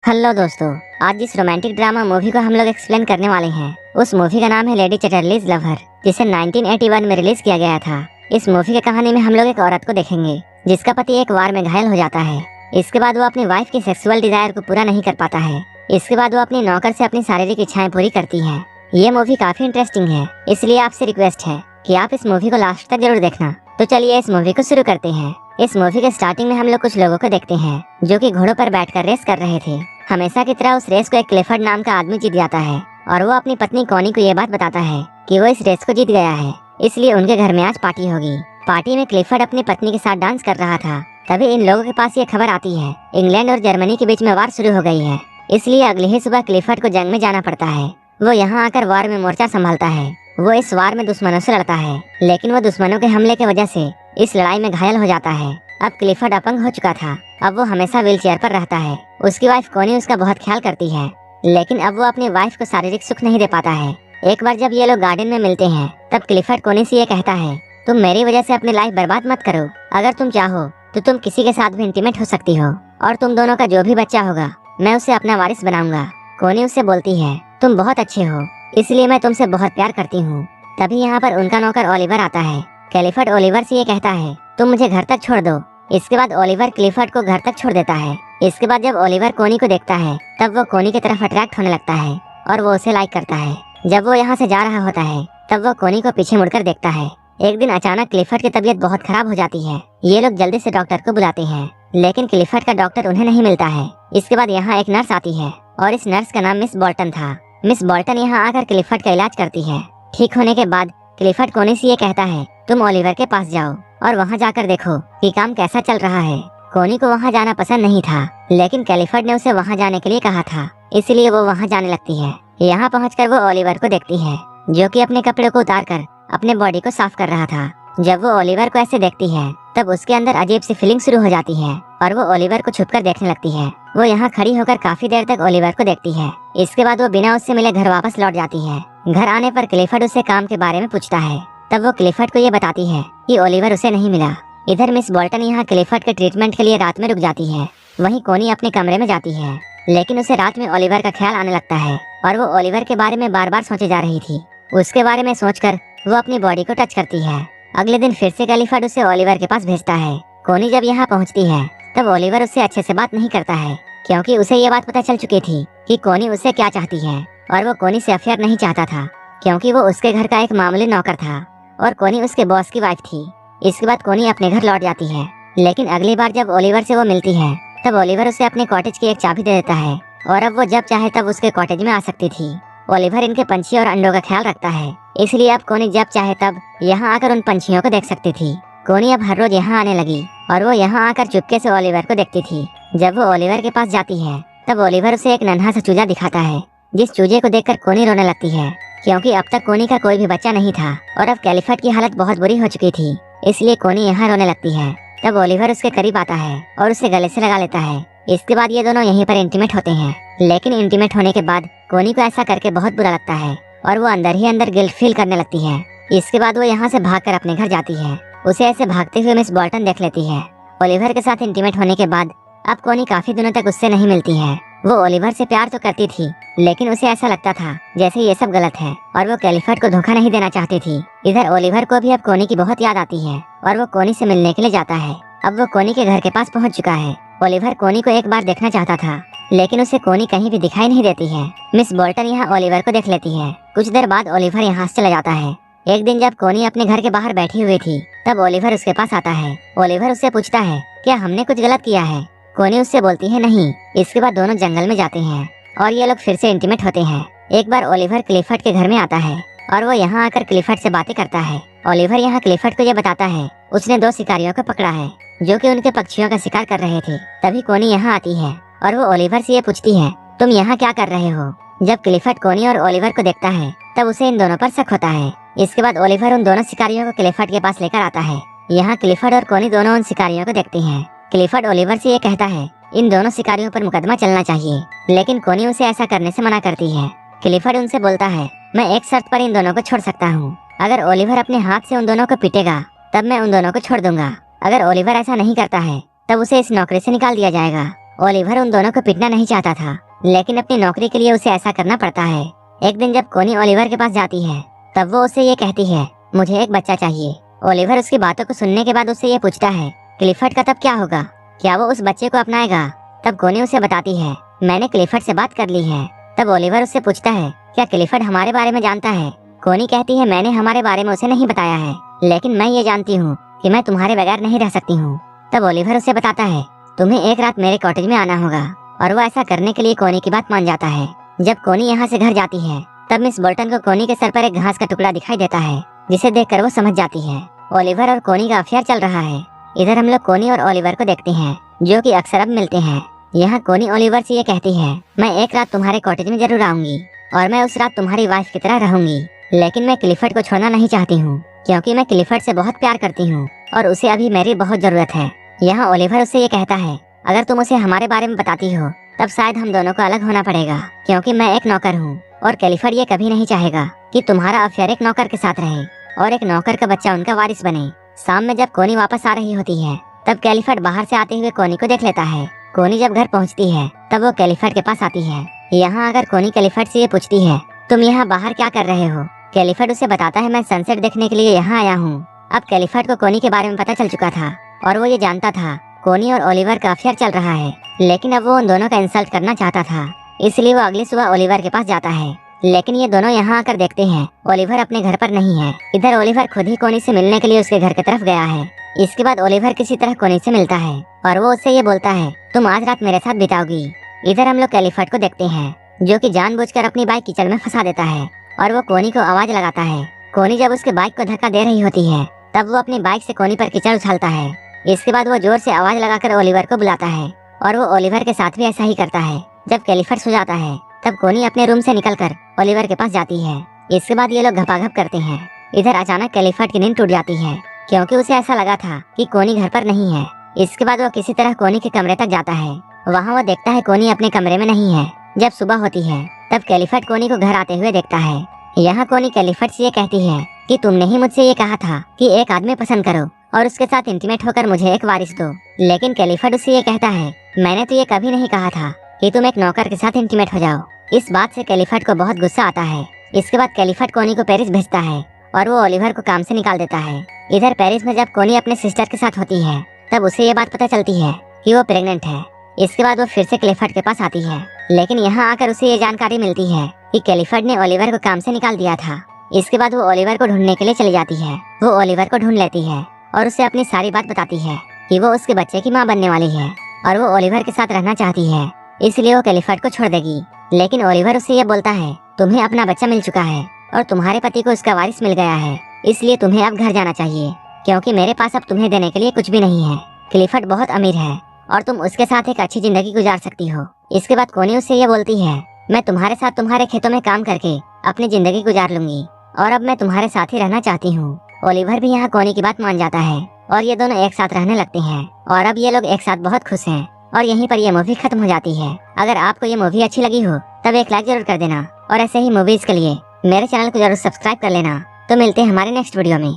Hello दोस्तों, आज जिस रोमांटिक ड्रामा मूवी को हम लोग एक्सप्लेन करने वाले हैं उस मूवी का नाम है लेडी चैटरलीज लवर, जिसे 1981 में रिलीज किया गया था। इस मूवी की कहानी में हम लोग एक औरत को देखेंगे जिसका पति एक वार में घायल हो जाता है। इसके बाद वो अपनी वाइफ की सेक्सुअल डिजायर को पूरा नहीं कर पाता है। इसके बाद वो अपनी नौकर से अपनी शारीरिक इच्छाएं पूरी करती है। ये मूवी काफी इंटरेस्टिंग है, इसलिए आपसे रिक्वेस्ट है कि आप इस मूवी को लास्ट तक जरूर देखना। तो चलिए इस मूवी को शुरू करते हैं। इस मूवी के स्टार्टिंग में हम लोग कुछ लोगों को देखते हैं जो कि घोड़ों पर बैठकर रेस कर रहे थे। हमेशा की तरह उस रेस को एक क्लिफर्ड नाम का आदमी जीत जाता है और वो अपनी पत्नी कॉनी को ये बात बताता है कि वो इस रेस को जीत गया है, इसलिए उनके घर में आज पार्टी होगी। पार्टी में क्लिफर्ड अपनी पत्नी के साथ डांस कर रहा था। तभी इन लोगों के पास ये खबर आती है इंग्लैंड और जर्मनी के बीच में वार शुरू हो गई है, इसलिए अगली ही सुबह क्लिफर्ड को जंग में जाना पड़ता है। वो यहाँ आकर वार में मोर्चा संभालता है। वो इस वार में दुश्मनों से लड़ता है, लेकिन वो दुश्मनों के हमले की वजह से इस लड़ाई में घायल हो जाता है। अब क्लिफर्ड अपंग हो चुका था। अब वो हमेशा व्हील चेयर पर रहता है। उसकी वाइफ कोनी उसका बहुत ख्याल करती है, लेकिन अब वो अपनी वाइफ को शारीरिक सुख नहीं दे पाता है। एक बार जब ये लोग गार्डन में मिलते हैं तब क्लिफर्ड कोनी से ये कहता है, तुम मेरी वजह से अपनी लाइफ बर्बाद मत करो। अगर तुम चाहो तो तुम किसी के साथ भी इंटीमेट हो सकती हो और तुम दोनों का जो भी बच्चा होगा मैं उसे अपना वारिस बनाऊंगा। कोनी उससे बोलती है, तुम बहुत अच्छे हो, इसलिए मैं तुमसे बहुत प्यार करती हूँ। तभी यहाँ पर उनका नौकर ओलिवर आता है। क्लिफर्ड ओलिवर से ये कहता है, तुम मुझे घर तक छोड़ दो। इसके बाद ओलिवर क्लिफर्ड को घर तक छोड़ देता है। इसके बाद जब ओलिवर कोनी को देखता है तब वो कोनी की तरफ अट्रैक्ट होने लगता है और वो उसे लाइक करता है। जब वो यहाँ से जा रहा होता है तब वो कोनी को पीछे मुड़कर देखता है। एक दिन अचानक क्लिफर्ड की तबीयत बहुत खराब हो जाती है। ये लोग जल्दी से डॉक्टर को बुलाते हैं, लेकिन क्लिफर्ड का डॉक्टर उन्हें नहीं मिलता है। इसके बाद यहाँ एक नर्स आती है और इस नर्स का नाम मिस बोल्टन था। मिस बोल्टन यहाँ आकर क्लिफर्ड का इलाज करती है। ठीक होने के बाद क्लिफर्ड कोनी से ये कहता है, तुम ओलिवर के पास जाओ और वहाँ जाकर देखो कि काम कैसा चल रहा है। कोनी को वहाँ जाना पसंद नहीं था, लेकिन क्लिफर्ड ने उसे वहाँ जाने के लिए कहा था, इसलिए वो वहाँ जाने लगती है। यहाँ पहुँचकर वो ओलिवर को देखती है जो कि अपने कपड़े को उतारकर अपने बॉडी को साफ कर रहा था। जब वो ओलिवर को ऐसे देखती है तब उसके अंदर अजीब सी फीलिंग शुरू हो जाती है और वो ओलिवर को छुपकर देखने लगती है। वो यहाँ खड़ी होकर काफी देर तक ओलिवर को देखती है। इसके बाद वो बिना उससे मिले घर वापस लौट जाती है। घर आने पर क्लिफर्ड उससे काम के बारे में पूछता है। तब वो क्लिफर्ड को ये बताती है कि ओलिवर उसे नहीं मिला। इधर मिस बोल्टन यहाँ क्लिफर्ड के ट्रीटमेंट के लिए रात में रुक जाती है। वहीं कोनी अपने कमरे में जाती है, लेकिन उसे रात में ओलिवर का ख्याल आने लगता है और वो ओलिवर के बारे में बार बार सोचे जा रही थी। उसके बारे में सोचकर वो अपनी बॉडी को टच करती है। अगले दिन फिर से क्लिफर्ड उसे ओलिवर के पास भेजता है। कोनी जब यहाँ पहुँचती है तब ओलिवर उससे अच्छे से बात नहीं करता है, क्योंकि उसे ये बात पता चल चुकी थी कि कोनी उससे क्या चाहती है और वो कोनी से अफेयर नहीं चाहता था, क्योंकि वो उसके घर का एक मामूली नौकर था और कोनी उसके बॉस की वाइफ थी। इसके बाद कोनी अपने घर लौट जाती है, लेकिन अगली बार जब ओलिवर से वो मिलती है तब ओलिवर उसे अपने कॉटेज की एक चाबी दे देता है और अब वो जब चाहे तब उसके कॉटेज में आ सकती थी। ओलिवर इनके पंछी और अंडों का ख्याल रखता है, इसलिए अब कोनी जब चाहे तब यहाँ आकर उन पंछियों को देख सकती थी। कोनी अब हर रोज यहाँ आने लगी और वो यहाँ आकर चुपके से ओलिवर को देखती थी। जब वो ओलिवर के पास जाती है तब ओलिवर उसे एक नन्हा सा चूजा दिखाता है, जिस चूजे को देखकर कोनी रोने लगती है, क्योंकि अब तक कोनी का कोई भी बच्चा नहीं था और अब क्लिफर्ड की हालत बहुत बुरी हो चुकी थी, इसलिए कोनी यहाँ रोने लगती है। तब ओलिवर उसके करीब आता है और उसे गले से लगा लेता है। इसके बाद ये दोनों यहीं पर इंटीमेट होते हैं, लेकिन इंटीमेट होने के बाद कोनी को ऐसा करके बहुत बुरा लगता है और वो अंदर ही अंदर गिल्ट फील करने लगती है। इसके बाद वो यहाँ से भागकर अपने घर जाती है। उसे ऐसे भागते हुए मिस बोल्टन देख लेती है। ओलिवर के साथ इंटीमेट होने के बाद अब कोनी काफी दिनों तक उससे नहीं मिलती है। वो ओलिवर से प्यार तो करती थी, लेकिन उसे ऐसा लगता था जैसे ये सब गलत है और वो क्लिफर्ड को धोखा नहीं देना चाहती थी। इधर ओलिवर को भी अब कोनी की बहुत याद आती है और वो कोनी से मिलने के लिए जाता है। अब वो कोनी के घर के पास पहुंच चुका है। ओलिवर कोनी को एक बार देखना चाहता था, लेकिन उसे कोनी कहीं भी दिखाई नहीं देती है। मिस बोल्टन यहाँ ओलिवर को देख लेती है। कुछ देर बाद ओलिवर यहाँ से चला जाता है। एक दिन जब कोनी अपने घर के बाहर बैठी हुई थी तब ओलिवर उसके पास आता है। ओलिवर उससे पूछता है, क्या हमने कुछ गलत किया है? कोनी उससे बोलती है, नहीं। इसके बाद दोनों जंगल में जाते हैं और ये लोग फिर से इंटीमेट होते हैं। एक बार ओलिवर क्लिफर्ड के घर में आता है और वो यहाँ आकर क्लिफर्ड से बातें करता है। ओलिवर यहाँ क्लिफर्ड को ये बताता है उसने 2 शिकारियों को पकड़ा है जो कि उनके पक्षियों का शिकार कर रहे थे। तभी कोनी यहाँ आती है और वो ओलिवर से ये पूछती है, तुम यहाँ क्या कर रहे हो? जब क्लिफर्ड कोनी और ओलिवर को देखता है तब उसे इन दोनों पर शक होता है। इसके बाद ओलिवर उन दोनों शिकारियों को क्लिफर्ड के पास लेकर आता है। यहाँ क्लिफर्ड और कोनी दोनों उन शिकारियों को देखते हैं। क्लिफर्ड ओलिवर से ये कहता है, इन दोनों शिकारियों पर मुकदमा चलना चाहिए, लेकिन कोनी उसे ऐसा करने से मना करती है। क्लिफर्ड उनसे बोलता है, मैं एक शर्त पर इन दोनों को छोड़ सकता हूँ। अगर ओलिवर अपने हाथ से उन दोनों को पीटेगा तब मैं उन दोनों को छोड़ दूंगा। अगर ओलिवर ऐसा नहीं करता है तब उसे इस नौकरी से निकाल दिया जाएगा ओलिवर उन दोनों को पीटना नहीं चाहता था, लेकिन अपनी नौकरी के लिए उसे ऐसा करना पड़ता है। एक दिन जब कोनी ओलिवर के पास जाती है, तब वो उससे ये कहती है, मुझे एक बच्चा चाहिए। ओलिवर उसकी बातों को सुनने के बाद उससे ये पूछता है, क्लिफर्ड का तब क्या होगा, क्या वो उस बच्चे को अपनाएगा? तब कोनी उसे बताती है, मैंने क्लिफर्ड से बात कर ली है। तब ओलिवर उससे पूछता है, क्या क्लिफर्ड हमारे बारे में जानता है? कोनी कहती है, मैंने हमारे बारे में उसे नहीं बताया है, लेकिन मैं ये जानती हूँ कि मैं तुम्हारे बगैर नहीं रह सकती हूँ। तब ओलिवर उसे बताता है, तुम्हें एक रात मेरे कॉटेज में आना होगा, और वो ऐसा करने के लिए कोनी की बात मान जाता है। जब कोनी यहाँ से घर जाती है, तब मिस बोल्टन को कोनी के सर पर एक घास का टुकड़ा दिखाई देता है, जिसे देखकर वो समझ जाती है ओलिवर और कोनी का अफेयर चल रहा है। इधर हम लोग कोनी और ओलिवर को देखते हैं, जो कि अक्सर अब मिलते हैं। यहाँ कोनी ओलिवर से ये कहती है, मैं एक रात तुम्हारे कॉटेज में जरूर आऊंगी, और मैं उस रात तुम्हारी वाइफ की तरह रहूंगी, लेकिन मैं क्लिफर्ड को छोड़ना नहीं चाहती हूँ, क्योंकि मैं क्लिफर्ड से बहुत प्यार करती हूँ और उसे अभी मेरी बहुत जरूरत है। यहाँ ओलिवर उससे ये कहता है, अगर तुम उसे हमारे बारे में बताती हो, तब शायद हम दोनों को अलग होना पड़ेगा, क्योंकि मैं एक नौकर हूँ और क्लिफर्ड ये कभी नहीं चाहेगा कि तुम्हारा अफेयर एक नौकर के साथ रहे और एक नौकर का बच्चा उनका वारिस बने। शाम में जब कोनी वापस आ रही होती है, तब क्लिफर्ड बाहर से आते हुए कोनी को देख लेता है। कोनी जब घर पहुंचती है, तब वो क्लिफर्ड के पास आती है। यहाँ आकर कोनी क्लिफर्ड से ये पूछती है, तुम यहाँ बाहर क्या कर रहे हो? क्लिफर्ड उसे बताता है, मैं सनसेट देखने के लिए यहाँ आया हूँ। अब क्लिफर्ड को कोनी के बारे में पता चल चुका था और वो ये जानता था कोनी और ओलिवर का अफेयर चल रहा है, लेकिन अब वो उन दोनों का इंसल्ट करना चाहता था, इसलिए वो अगली सुबह ओलिवर के पास जाता है। लेकिन ये दोनों यहाँ आकर देखते हैं ओलिवर अपने घर पर नहीं है। इधर ओलिवर खुद ही कोनी से मिलने के लिए उसके घर की तरफ गया है। इसके बाद ओलिवर किसी तरह कोनी से मिलता है और वो उससे ये बोलता है, तुम आज रात मेरे साथ बिताओगी। इधर हम लोग क्लिफर्ड को देखते हैं, जो कि जानबूझकर अपनी बाइक कीचड़ में फंसा देता है और वो कोनी को आवाज लगाता है। कोनी जब उसके बाइक को धक्का दे रही होती है, तब वो अपनी बाइक से कोनी पर कीचड़ उछालता है। इसके बाद वो जोर से आवाज लगाकर ओलिवर को बुलाता है और वो ओलिवर के साथ भी ऐसा ही करता है। जब क्लिफर्ड सो जाता है, तब कोनी अपने रूम से निकलकर ओलिवर के पास जाती है। इसके बाद ये लोग घपाघप करते हैं। इधर अचानक क्लिफर्ड की नींद टूट जाती है, क्योंकि उसे ऐसा लगा था कि कोनी घर पर नहीं है। इसके बाद वो किसी तरह कोनी के कमरे तक जाता है। वहाँ वो देखता है कोनी अपने कमरे में नहीं है। जब सुबह होती है, तब क्लिफर्ड कोनी को घर आते हुए देखता है। यहाँ कोनी क्लिफर्ड से ये कहती है कि तुमने ही मुझसे ये कहा था कि एक आदमी पसंद करो और उसके साथ इंटीमेट होकर मुझे एक वारिस दो। लेकिन क्लिफर्ड उससे ये कहता है, मैंने तो ये कभी नहीं कहा था कि तुम एक नौकर के साथ इंटीमेट हो जाओ। इस बात से क्लिफर्ड को बहुत गुस्सा आता है। इसके बाद क्लिफर्ड कोनी को पेरिस भेजता है और वो ओलिवर को काम से निकाल देता है। इधर पेरिस में जब कोनी अपने सिस्टर के साथ होती है, तब उसे ये बात पता चलती है कि वो प्रेग्नेंट है। इसके बाद वो फिर से क्लिफर्ड के पास आती है, लेकिन यहाँ आकर उसे ये जानकारी मिलती है कि क्लिफर्ड ने ओलिवर को काम से निकाल दिया था। इसके बाद वो ओलिवर को ढूंढने के लिए चली जाती है। वो ओलिवर को ढूंढ लेती है और उसे अपनी सारी बात बताती है कि वो उसके बच्चे की माँ बनने वाली है और वो ओलिवर के साथ रहना चाहती है, इसलिए वो क्लिफर्ड को छोड़ देगी। लेकिन ओलिवर उससे ये बोलता है, तुम्हें अपना बच्चा मिल चुका है और तुम्हारे पति को उसका वारिस मिल गया है, इसलिए तुम्हें अब घर जाना चाहिए, क्योंकि मेरे पास अब तुम्हें देने के लिए कुछ भी नहीं है। क्लिफर्ड बहुत अमीर है और तुम उसके साथ एक अच्छी जिंदगी गुजार सकती हो। इसके बाद कोनी उससे ये बोलती है, मैं तुम्हारे साथ तुम्हारे खेतों में काम करके अपनी जिंदगी गुजार लूंगी और अब मैं तुम्हारे साथ ही रहना चाहती हूँ। ओलिवर भी यहाँ कोनी की बात मान जाता है और ये दोनों एक साथ रहने लगते हैं और अब ये लोग एक साथ बहुत खुश हैं और यहीं पर ये मूवी खत्म हो जाती है। अगर आपको ये मूवी अच्छी लगी हो, तब एक लाइक जरूर कर देना और ऐसे ही मूवीज के लिए मेरे चैनल को जरूर सब्सक्राइब कर लेना। तो मिलते हैं हमारे नेक्स्ट वीडियो में।